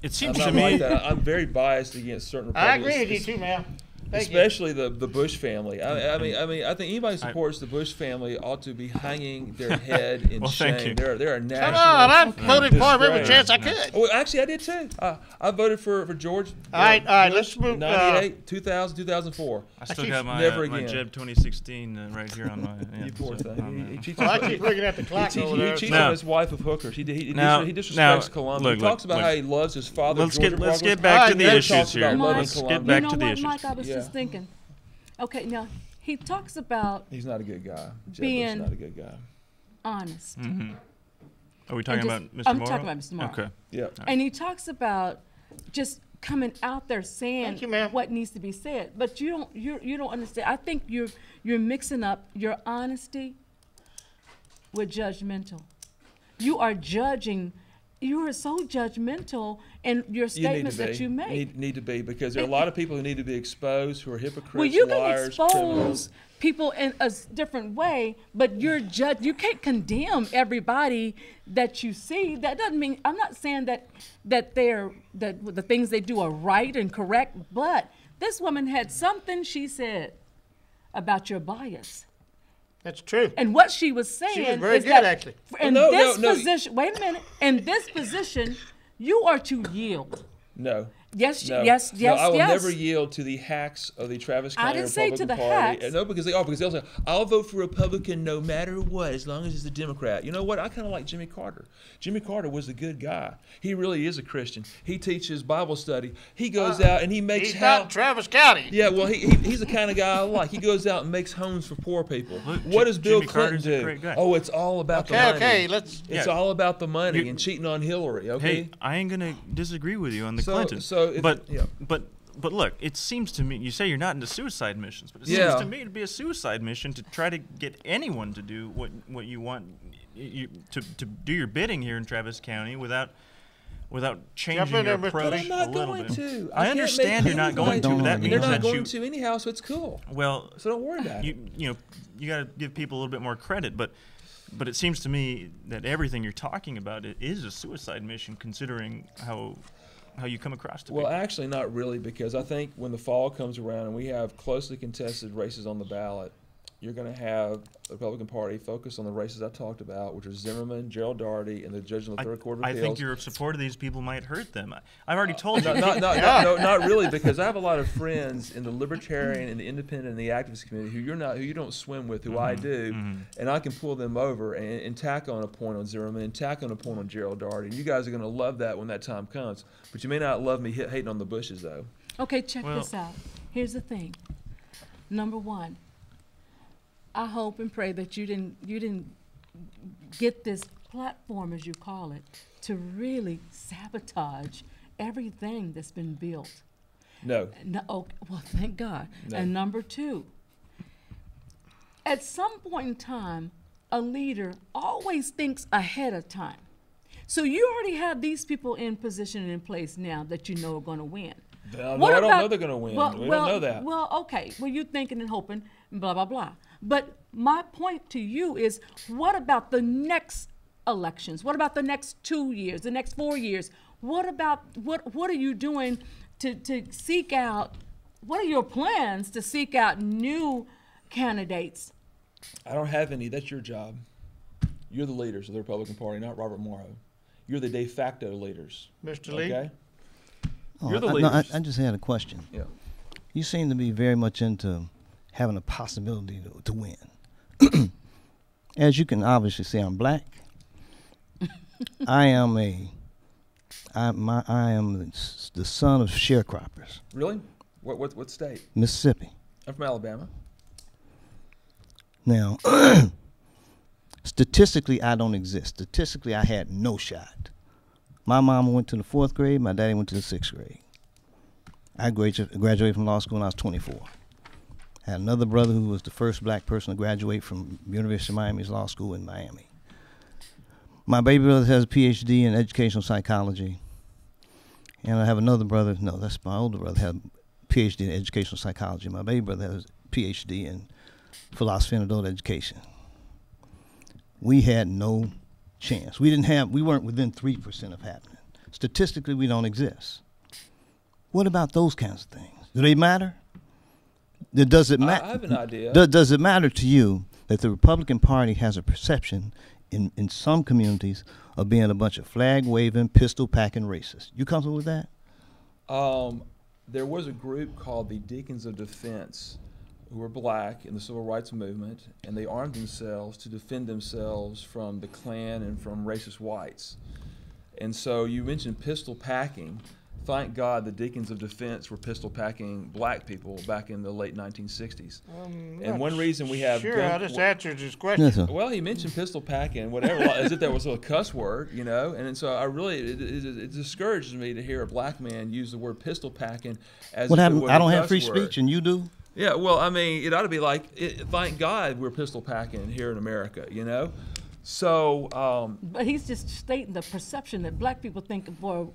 It I'm seems not to me. like that. I'm very biased against certain I Republicans. agree with you too, ma'am. Thank you. Especially the Bush family. I mean, I think anybody who supports the Bush family ought to be hanging their head in Well, thank shame. you. They're a national. Come on, I voted for him every disgrace. chance I could. Oh, actually, I did too. I voted for George. All right, Bush let's move, in 98, 2000, 2004. I still keep- got my never my again. Jeb 2016 right here on my. Yeah, You poor so, on thing. that. He cheats Well, I on- keep looking at the clock he over there. cheats Now- on his wife of hookers. He Now- disrespects now, Columbia. look, He talks look, about look. how he loves his father. Let's Georgia get Douglas. back to He the never issues talks here. about loving Let's Columbia. get back you know to the what, issues. Mike, I was Yeah. just thinking. Okay, now he talks about He's not a good guy. Jeb Being- Bush's not a good guy. honest. Are we talking just- about Mr. I'm Morrow? talking about Mr. Morrow. Okay. Yeah. And he talks about just coming out there saying Thank you, ma'am. what needs to be said. But you don't understand. I think you're mixing up your honesty with judgmental. You are judging you are so judgmental in your statements that you make. Need to be, because there are a lot of people who need to be exposed, who are hypocrites, Well, you can liars, expose criminals. people in a different way, but you can't condemn everybody that you see. That doesn't mean, I'm not saying that the things they do are right and correct, but this woman had something she said about your bias. That's true. And what she was saying She was very is good, that actually. in No, this no, no. position, wait a minute, in this position, you are to yield. No. Yes, No. yes, No, yes, I will yes. never yield to the hacks of the Travis I County didn't say Republican to the Party. hacks. No, because they'll say, I'll vote for Republican no matter what, as long as it's a Democrat. You know what? I kind of like Jimmy Carter. Jimmy Carter was a good guy. He really is a Christian. He teaches Bible study. He goes out and he makes He's not Travis County. Yeah, well, he's the kind of guy I like. He goes out and makes homes for poor people. Look, What does Bill Jimmy Clinton Carter's a do? great guy. Oh, it's all about the Okay, money. okay, let's. It's Yeah. all about the money You- and cheating on Hillary. Okay. Hey, I ain't gonna disagree with you on the So- Clinton. so if- but yeah. but look, it seems to me, you say you're not into suicide missions, but it Yeah. seems to me to be a suicide mission to try to get anyone to do what you want, to do your bidding here in Travis County without changing in your there, Mr. approach Lee. I'm not a little going bit. to. I can't understand make you're not going anybody- to, but that And means They're not that going you, to anyhow, so it's cool. well, So don't worry about it. you got to give people a little bit more credit, but it seems to me that everything you're talking about is a suicide mission, considering how you come across to Well, people. actually, not really, because I think when the fall comes around and we have closely contested races on the ballot, you're going to have the Republican Party focus on the races I talked about, which are Zimmerman, Gerald Daugherty, and the judge in the Third Court of I Appeals. think your support of these people might hurt them. I've already told you. Not really, because I have a lot of friends in the libertarian and the independent and the activist community who you don't swim with, who I do, and I can pull them over and tack on a point on Zimmerman and tack on a point on Gerald Daugherty. And you guys are going to love that when that time comes, but you may not love me hating on the Bushes, though. Okay, check Well- this out. Here's the thing. Number one, I hope and pray that you didn't get this platform, as you call it, to really sabotage everything that's been built. No. No, okay, well, thank God. No. And number two, at some point in time, a leader always thinks ahead of time. So you already have these people in position and in place now that you know are going to win. No, What I don't about- know they're going to win. Well, we well, don't know that. Well, okay. Well, you're thinking and hoping, and blah, blah, blah. But my point to you is, what about the next elections? What about the next 2 years, the next 4 years? What about, what are you doing to seek out, what are your plans to seek out new candidates? I don't have any. That's your job. You're the leaders of the Republican Party, not Robert Morrow. You're the de facto leaders. Mr. Lee? Okay? Oh, You're the no, leaders. I just had a question. Yeah. You seem to be very much into having a possibility to win. As you can obviously see, I'm black. I am the son of sharecroppers, Really? What state? Mississippi. I'm from Alabama. Now, statistically, I don't exist. Statistically, I had no shot. My mama went to the 4th grade. My daddy went to the 6th grade. I graduated from law school when I was 24. I had another brother who was the first black person to graduate from University of Miami's law school in Miami. My baby brother has a PhD in educational psychology. And I have another brother, no, that's my older brother, had a PhD in educational psychology. My baby brother has a PhD in philosophy and adult education. We had no chance. We weren't within 3% of happening. Statistically, we don't exist. What about those kinds of things? Do they matter? Does it matter? I have an idea. Does it matter to you that the Republican Party has a perception in some communities of being a bunch of flag-waving, pistol-packing racists? You comfortable with that? There was a group called the Deacons of Defense who were black in the Civil Rights Movement, and they armed themselves to defend themselves from the Klan and from racist whites. And so you mentioned pistol packing. Thank God the Deacons of Defense were pistol packing black people back in the late 1960s. And one reason we have Sure, I just answered his question. Yes, sir. well, he mentioned pistol packing, whatever, as if that was a cuss word, you know. And so I really, it discourages me to hear a black man use the word pistol packing as What if it happened? was I a don't have cuss free word. speech, and you do? Yeah, well, I mean, it ought to be like, thank God we're pistol packing here in America, you know? So, But he's just stating the perception that black people think for.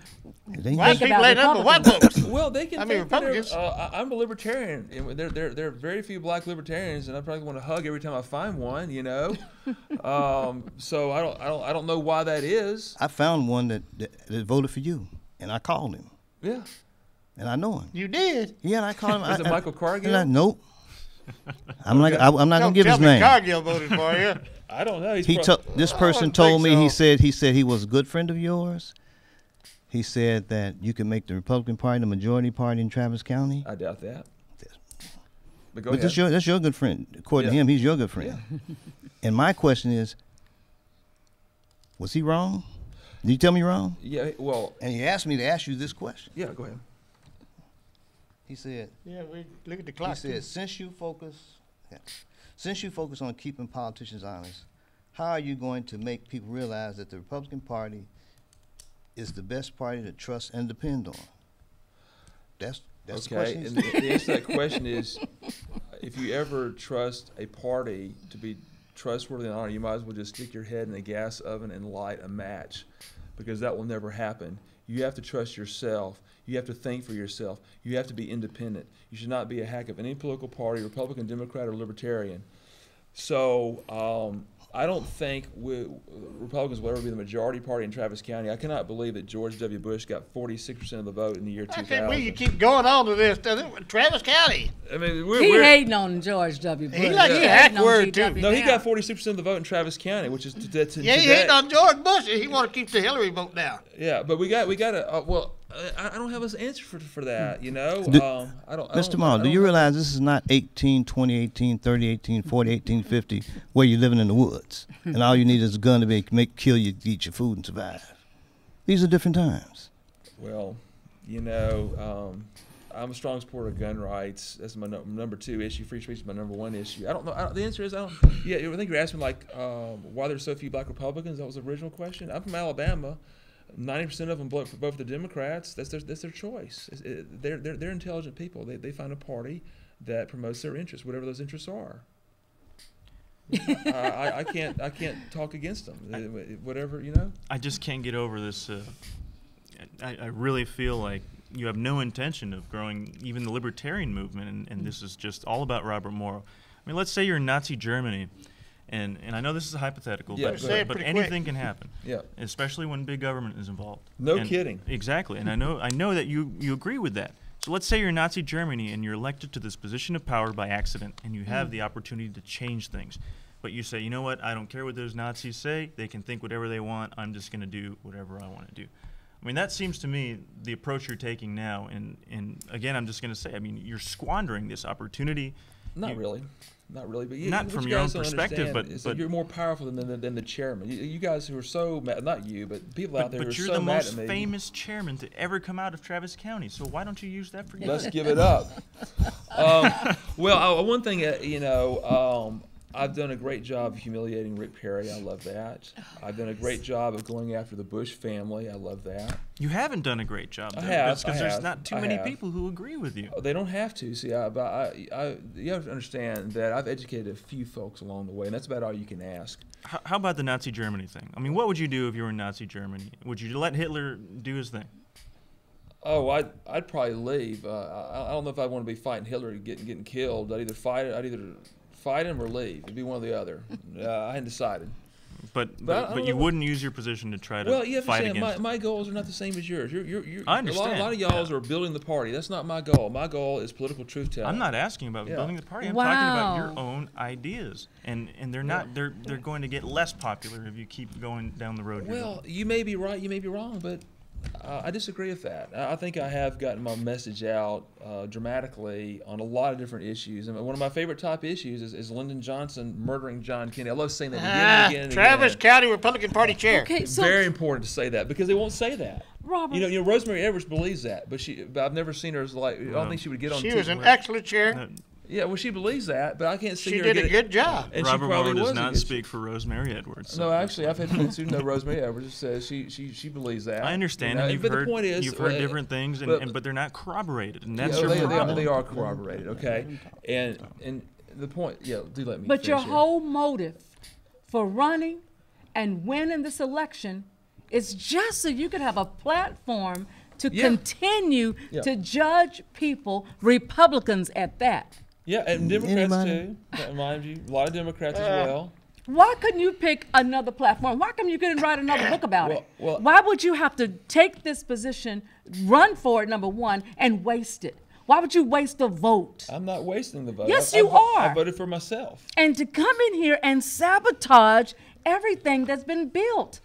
White people ain't nothing but white folks. well, they can I mean, think that they're- Republicans. I'm a libertarian, and there are very few black libertarians, and I probably want to hug every time I find one. You know, so I don't know why that is. I found one that voted for you, and I called him, Yeah, and I know him. You did. Yeah, and I called him. is it Michael Cargill? Nope. I'm not gonna Don't give tell his me name. Cargill voted for you. I don't know. This person think told me so. he said he was a good friend of yours. He said that you could make the Republican Party the majority party in Travis County. I doubt that. But go But ahead. that's your good friend. According to Yeah. him, he's your good friend. And my question is, was he wrong? Did you tell me wrong? Yeah. Well. And he asked me to ask you this question. Yeah. Go ahead. He said, Yeah, we look at the clock. he said, since you focus on keeping politicians honest, how are you going to make people realize that the Republican Party is the best party to trust and depend on? That's the Okay. question. And the answer to that question is, if you ever trust a party to be trustworthy and honest, you might as well just stick your head in a gas oven and light a match, because that will never happen. You have to trust yourself. You have to think for yourself. You have to be independent. You should not be a hack of any political party, Republican, Democrat, or Libertarian. So I don't think Republicans will ever be the majority party in Travis County. I cannot believe that George W. Bush got 46% of the vote in the year 2000. I can't believe you keep going on to this. Travis County. I mean, He hating on George W. Bush. He likes the hack word, too. no, he got 46% of the vote in Travis County, which is Yeah, he hating on George Bush. He want to keep the Hillary vote down. Yeah, but we got to. Well, I don't have an answer for that. You know, I don't. Mr. Morrow, do you realize this is not 2018, 3018, 4018, 50, where you're living in the woods, and all you need is a gun to kill you, eat your food, and survive? These are different times. Well, you know, I'm a strong supporter of gun rights. That's my number 2 issue. Free speech is my number 1 issue. I don't know. The answer is I don't. Yeah, I think you're asking like why there's so few black Republicans. That was the original question. I'm from Alabama. 90% of them vote for both the Democrats. That's their choice. They're intelligent people. They find a party that promotes their interests, whatever those interests are. I can't talk against them. Whatever, you know. I just can't get over this. I really feel like you have no intention of growing even the libertarian movement, and this is just all about Robert Morrow. I mean, let's say you're in Nazi Germany, and I know this is a hypothetical, Yeah, but anything can happen. Yeah. Especially when big government is involved. No And- kidding. Exactly, and I know that you agree with that. So let's say you're in Nazi Germany and you're elected to this position of power by accident, and you have the opportunity to change things. But you say, you know what, I don't care what those Nazis say. They can think whatever they want. I'm just going to do whatever I want to do. I mean, that seems to me the approach you're taking now. And again, I'm just going to say, I mean, you're squandering this opportunity. Not really. But Not what from you your own guys don't perspective, understand is that but you're more powerful than the chairman. You guys who are so mad, not you, but people out there who are But you're so the mad most at me. famous chairman to ever come out of Travis County. So why don't you use that for you? Let's give it up. Well, one thing, you know, I've done a great job of humiliating Rick Perry. I love that. I've done a great job of going after the Bush family. I love that. You haven't done a great job. I though. have, That's because I there's have, not too I many have. people who agree with you. They don't have to. See, you have to understand that I've educated a few folks along the way, and that's about all you can ask. How about the Nazi Germany thing? I mean, what would you do if you were in Nazi Germany? Would you let Hitler do his thing? Oh, I'd probably leave. I don't know if I want to be fighting Hitler and getting killed. I'd either fight him or leave. It'd be one or the other. I hadn't decided. But I don't you know. wouldn't use your position to try to Well, you have to fight understand, against. my goals are not the same as yours. You're I understand. A lot of y'all's are building the party. That's not my goal. My goal is political truth telling. I'm not asking about Yeah. building the party. I'm talking about your Wow. own ideas, and they're not. They're going to get less popular if you keep going down the road. you're Well, going. you may be right, you may be wrong, but I disagree with that. I think I have gotten my message out dramatically on a lot of different issues. I mean, one of my favorite top issues is Lyndon Johnson murdering John Kennedy. I love saying that again and again and Travis again. County Republican Party chair. Okay, so Very important to say that because they won't say that. Robert, You know, Rosemary Edwards believes that, but I've never seen her as like. I don't think she would get on. She was TV. an excellent chair. No, Yeah, well, she believes that, but I can't see She her did get a good job. And Robert she probably Morrow does was a not good- speak for Rosemary Edwards. No, actually, I've had friends who know Rosemary Edwards. Says she believes that. I understand, You know, and you've but heard the point is, you've heard different things, but they're not corroborated, and that's yeah, your problem. they are corroborated, okay? And the point, yeah, do let me. but your finish here. whole motive for running and win in this election, it's just so you can have a platform to Yeah. continue Yeah. to judge people, Republicans at that. Yeah, and Democrats Anybody? too. Mind you, a lot of Democrats as well. Why couldn't you pick another platform? Why come you couldn't write another book about it? Well- Why would you have to take this position, run for it, number one, and waste it? Why would you waste a vote? I'm not wasting the vote. Yes, I you are. I voted for myself. And to come in here and sabotage everything that's been built.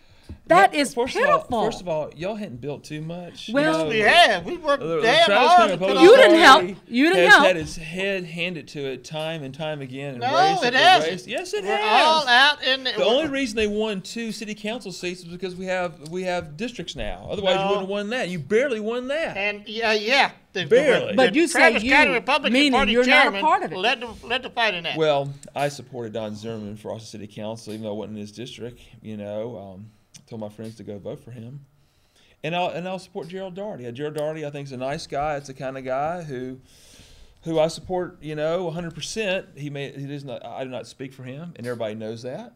That Yeah, is first pitiful. First of all, y'all hadn't built too much. Well- We have. We worked The damn Travis hard County to put Republican on You that. didn't help. Party You didn't has help. had its head handed to it time and time again. And No, raised it after hasn't. raised. Yes, it We're has. all out in The only reason they won 2 city council seats is because we have districts now. Otherwise, you No. wouldn't have won that. You barely won that. And yeah. Barely. But you say Travis you, County Republican meaning Party you're not a chairman part of it. led the fight in that. Well, I supported Don Zimmerman for Austin City Council, even though I wasn't in his district. Told my friends to go vote for him, and I'll support Gerald Daugherty. Gerald Daugherty, I think, is a nice guy. It's the kind of guy who I support. 100%. I do not speak for him, and everybody knows that.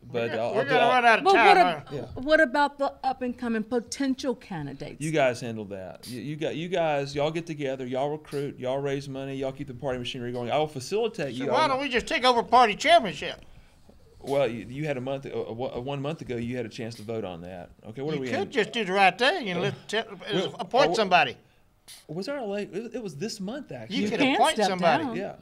But we're gonna run out of But time. what about the up and coming potential candidates? you guys handle that. You guys, y'all get together, y'all recruit, y'all raise money, y'all keep the party machinery going. I will facilitate So you. why don't we just take over party chairmanship? Well, you had 1 month ago. You had a chance to vote on that. Okay, what are You we? could just do the right thing and Well, appoint somebody. Was our it was this month actually. You You could can't appoint step somebody. down. Yeah.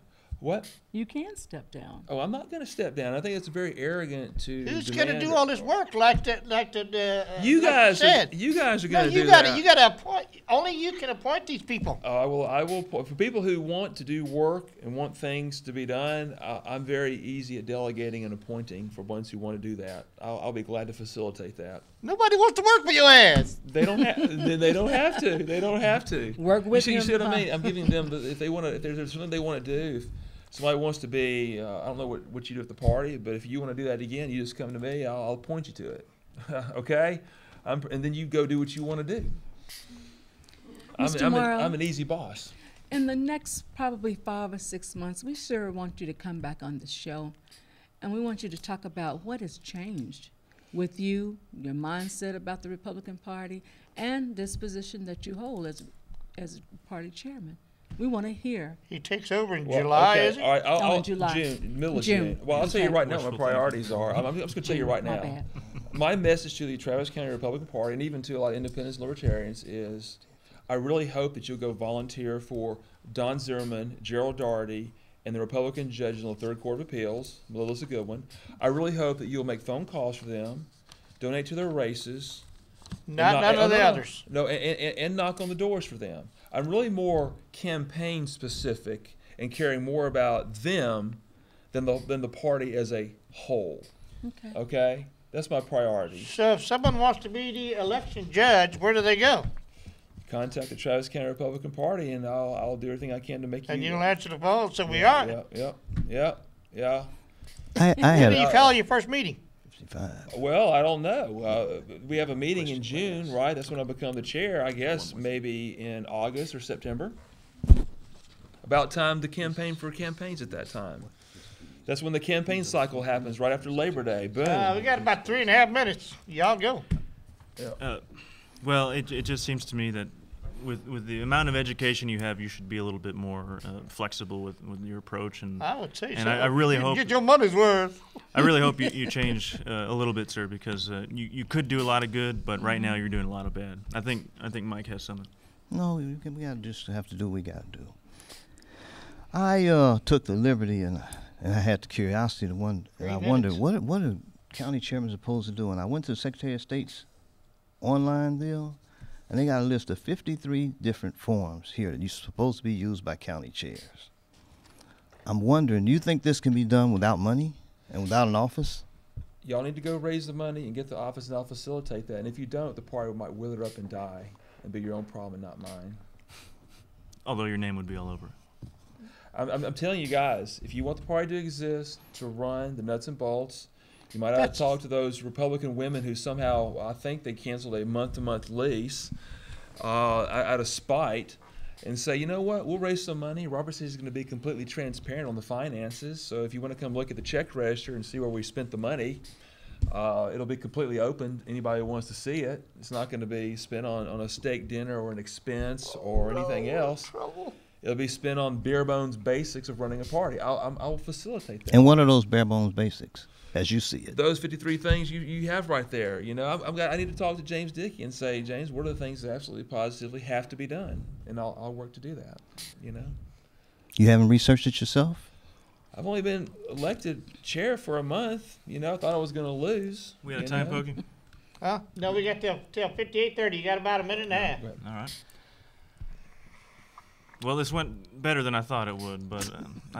What? You can step down. Oh, I'm not going to step down. I think it's very arrogant to. Who's going to demand do it. all this work like the You guys. said? You guys are No, going to you do got that. to. You got to appoint. Only you can appoint these people. I will. For people who want to do work and want things to be done, I'm very easy at delegating and appointing for ones who want to do that. I'll be glad to facilitate that. Nobody wants to work for your ass. They don't have. They don't have to. They don't have to. Work with you see him, what I huh? mean? I'm giving them if they want to. If there's something they want to do. If somebody wants to be, I don't know what you do at the party, but if you want to do that again, you just come to me. I'll point you to it. Okay? And then you go do what you want to do. Mr. Morrow. I'm an easy boss. In the next probably 5 or 6 months, we sure want you to come back on the show, and we want you to talk about what has changed with you, your mindset about the Republican Party, and this position that you hold as party chairman. We want to hear. He takes over in Well, July, okay, is it? all right, Oh, in July. June, middle of June. June. Well, I'll tell you Okay. right now what my Wishful priorities are. I'm just going to tell you right My now. bad. My message to the Travis County Republican Party, and even to a lot of independents and libertarians, is I really hope that you'll go volunteer for Don Zimmerman, Gerald Daugherty, and the Republican judges on the Third Court of Appeals. Melissa's a good one. I really hope that you'll make phone calls for them, donate to their races. None of the others. No, and knock on the doors for them. I'm really more campaign specific and caring more about them than the party as a whole. Okay. Okay? That's my priority. So if someone wants to be the election judge, where do they go? Contact the Travis County Republican Party, and I'll do everything I can to make And you. you don't answer the phone, so we are. Yeah. I When had do you call your first meeting? 55. Well, I don't know. We have a meeting in June, right? That's when I become the chair. I guess maybe in August or September. About time to campaign for campaigns at that time. That's when the campaign cycle happens, right after Labor Day. Boom. We got about 3.5 minutes. Y'all go. Well, it just seems to me that with the amount of education you have, you should be a little bit more flexible with your approach. And I would say and so. I really You hope get your money's worth. I really hope you change a little bit, sir, because you could do a lot of good, but right now you're doing a lot of bad. I think Mike has something. No, we gotta just have to do what we gotta do. I took the liberty and I had the curiosity to wonder. And I wondered what are county chairmen supposed to do. And I went to the Secretary of State's online deal, and they got a list of 53 different forms here that you're supposed to be used by county chairs. I'm wondering, do you think this can be done without money and without an office? Y'all need to go raise the money and get the office, and I'll facilitate that. And if you don't, the party might wither up and die and be your own problem and not mine. Although your name would be all over it. I'm telling you guys, if you want the party to exist, to run the nuts and bolts, you might have to talk to those Republican women who somehow, I think they canceled a month-to-month lease out of spite, and say, you know what, we'll raise some money. Robert says he's going to be completely transparent on the finances, so if you want to come look at the check register and see where we spent the money, It'll be completely open. Anybody who wants to see it. It's not going to be spent on a steak dinner or an expense or anything else. It'll be spent on bare bones basics of running a party. I'll facilitate that. And what are those bare bones basics, as you see it? Those 53 things you have right there. You know, I need to talk to James Dickey and say, James, what are the things that absolutely positively have to be done? And I'll work to do that. You know. You haven't researched it yourself? I've only been elected chair for a month. You know, I thought I was going to lose. We out of time, know? Pokey? Huh? No, we got till 58:30. You got about a minute and a half. All right. Well, this went better than I thought it would, but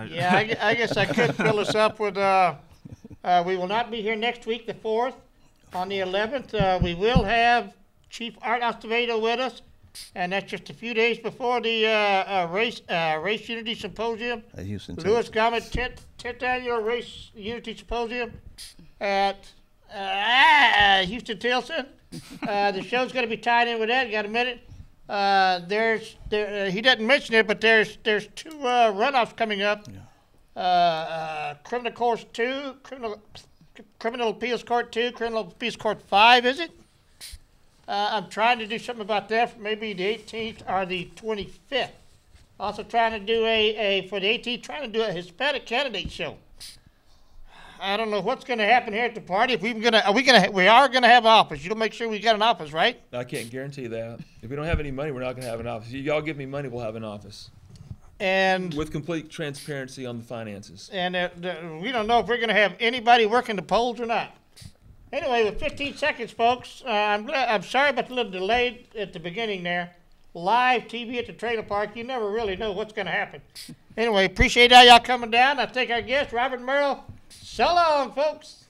Yeah, I guess I could fill us up with. We will not be here next week, the 4th. On the 11th, we will have Chief Art Acevedo with us, and that's just a few days before the Race Unity Symposium. At Houston, Lewis Texas. Gomet 10th Annual Race Unity Symposium at Houston Tilson. The show's going to be tied in with that. You got a minute? He doesn't mention it, but there's 2 runoffs coming up. Yeah. Criminal Court 2, Criminal Appeals Court 2, Criminal Appeals Court 5, is it? I'm trying to do something about that for maybe the 18th or the 25th. Also trying to do for the 18th, trying to do a Hispanic candidate show. I don't know what's going to happen here at the party. If we are going to have office. You'll make sure we got an office, right? I can't guarantee that. If we don't have any money, we're not going to have an office. If y'all give me money, we'll have an office. And with complete transparency on the finances. And we don't know if we're going to have anybody working the polls or not. Anyway, with 15 seconds, folks, I'm sorry about the little delay at the beginning there. Live TV at the trailer park, you never really know what's going to happen. Anyway, appreciate all y'all coming down. I think our guest, Robert Morrow. So long, folks.